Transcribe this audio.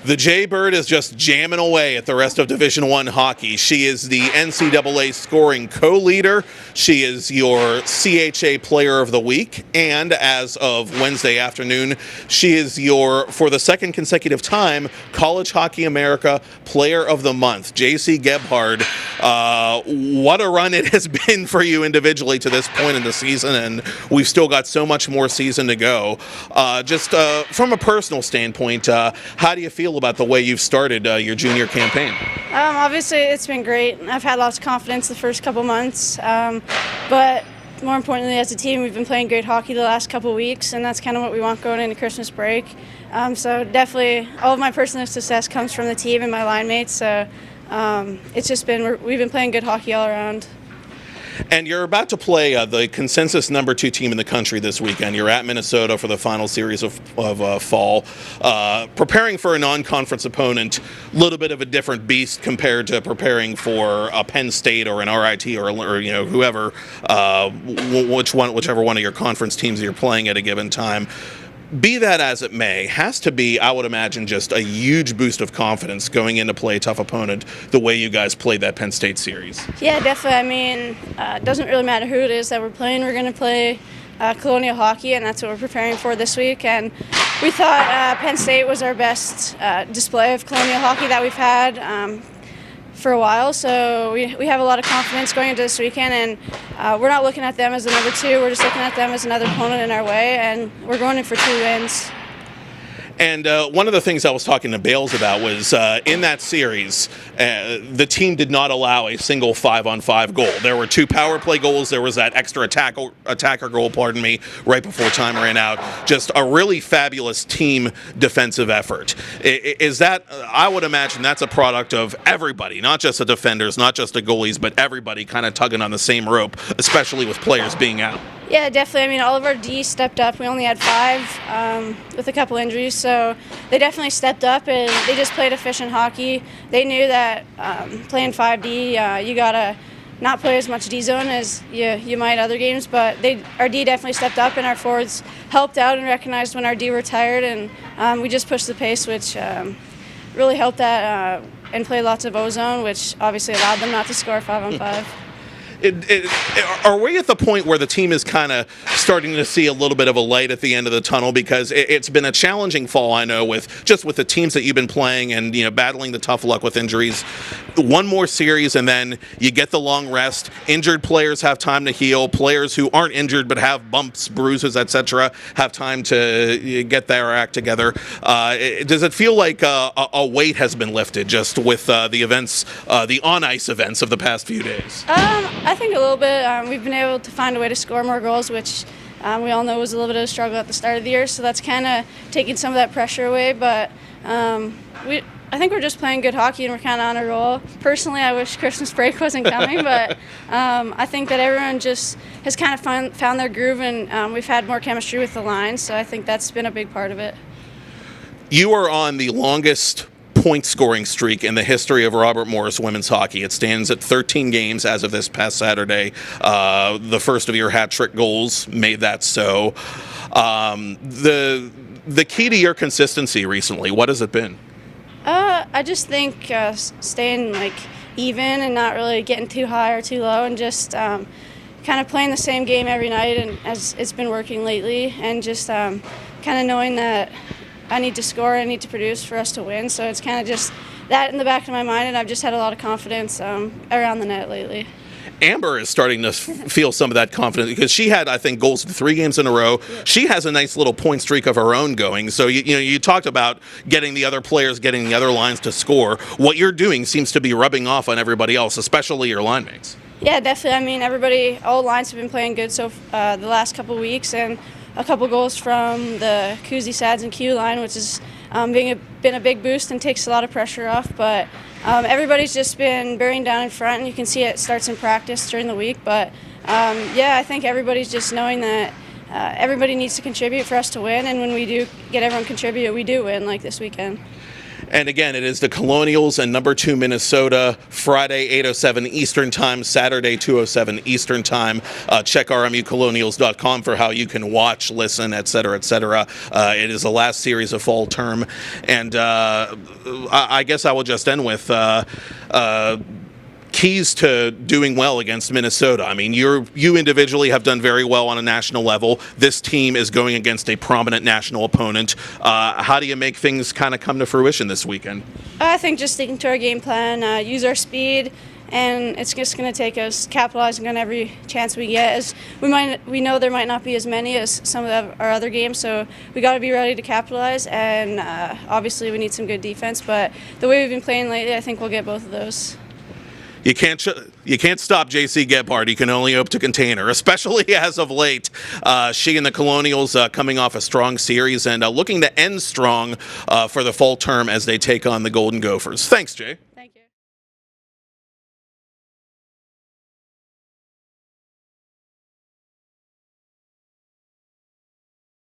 The Jaybird is just jamming away at the rest of Division I hockey. She is the NCAA scoring co-leader. She is your CHA Player of the Week. And as of Wednesday afternoon, she is your, for the second consecutive time, College Hockey America Player of the Month. Jaycee Gebhard, what a run it has been for you individually to this point in the season, and we've still got so much more season to go. Just from a personal standpoint, how do you feel about the way you've started your junior campaign? Obviously, it's been great. I've had lots of confidence the first couple months, but more importantly, as a team, we've been playing great hockey the last couple weeks, and that's kind of what we want going into Christmas break. So definitely, all of my personal success comes from the team and my line mates. So it's just been we've been playing good hockey all around. And you're about to play the consensus number 2 team in the country this weekend. You're at Minnesota for the final series of fall. Preparing for a non-conference opponent, a little bit of a different beast compared to preparing for a Penn State or an RIT or whoever, whichever one of your conference teams you're playing at a given time. Be that as it may, has to be, I would imagine, just a huge boost of confidence going in to play a tough opponent the way you guys played that Penn State series. Yeah, definitely. I mean, it doesn't really matter who it is that we're playing. We're going to play Colonial hockey, and that's what we're preparing for this week. And we thought Penn State was our best display of Colonial hockey that we've had for a while, so we have a lot of confidence going into this weekend, and we're not looking at them as the number 2, we're just looking at them as another opponent in our way, and we're going in for 2 wins. And one of the things I was talking to Bales about was in that series, the team did not allow a single 5-on-5 goal. There were 2 power play goals. There was that extra attacker goal, right before time ran out. Just a really fabulous team defensive effort. Is that, I would imagine that's a product of everybody, not just the defenders, not just the goalies, but everybody kind of tugging on the same rope, especially with players being out. Yeah, definitely. I mean, all of our D stepped up. We only had 5 with a couple injuries, so they definitely stepped up, and they just played efficient hockey. They knew that playing 5D, you got to not play as much D zone as you might other games, but our D definitely stepped up, and our forwards helped out and recognized when our D were tired, and we just pushed the pace, which really helped that, and played lots of O-zone, which obviously allowed them not to score 5-on-5. Are we at the point where the team is kind of starting to see a little bit of a light at the end of the tunnel? Because it's been a challenging fall, I know, with the teams that you've been playing and battling the tough luck with injuries. One more series and then you get the long rest. Injured players have time to heal. Players who aren't injured but have bumps, bruises, etc., have time to get their act together. Does it feel like a weight has been lifted just with the events, the on-ice events of the past few days? I think a little bit. We've been able to find a way to score more goals, which we all know was a little bit of a struggle at the start of the year, so that's kind of taking some of that pressure away, but I think we're just playing good hockey and we're kind of on a roll. Personally, I wish Christmas break wasn't coming, but I think that everyone just has kind of found their groove, and we've had more chemistry with the line, so I think that's been a big part of it. You are on the longest point-scoring streak in the history of Robert Morris women's hockey. It stands at 13 games as of this past Saturday. The first of your hat-trick goals made that so. The key to your consistency recently, what has it been? I just think staying even and not really getting too high or too low, and just kind of playing the same game every night, and as it's been working lately, and just kind of knowing that I need to score, I need to produce for us to win. So it's kind of just that in the back of my mind, and I've just had a lot of confidence around the net lately. Amber is starting to feel some of that confidence because she had, I think, goals in 3 games in a row. Yeah. She has a nice little point streak of her own going. So, you talked about getting the other players, getting the other lines to score. What you're doing seems to be rubbing off on everybody else, especially your line mates. Yeah, definitely. I mean, all lines have been playing good so the last couple of weeks, and a couple goals from the Kuzi, Sads, and Q line, which has been a big boost and takes a lot of pressure off. But everybody's just been bearing down in front, and you can see it starts in practice during the week. But yeah, I think everybody's just knowing that everybody needs to contribute for us to win, and when we do get everyone contribute, we do win, like this weekend. And again, it is the Colonials and number 2 Minnesota, Friday 8:07 Eastern Time, Saturday 2:07 Eastern Time. Check rmucolonials.com for how you can watch, listen, etc., etc. It is the last series of fall term, and I guess I will just end with keys to doing well against Minnesota. I mean, you individually have done very well on a national level. This team is going against a prominent national opponent. How do you make things kind of come to fruition this weekend? I think just sticking to our game plan, use our speed, and it's just going to take us capitalizing on every chance we get. As we know there might not be as many as some of our other games, so we got to be ready to capitalize. And obviously, we need some good defense. But the way we've been playing lately, I think we'll get both of those. You can't stop Jaycee Gebhard. You can only hope to contain her, especially as of late. She and the Colonials coming off a strong series and looking to end strong for the fall term as they take on the Golden Gophers. Thanks, Jay.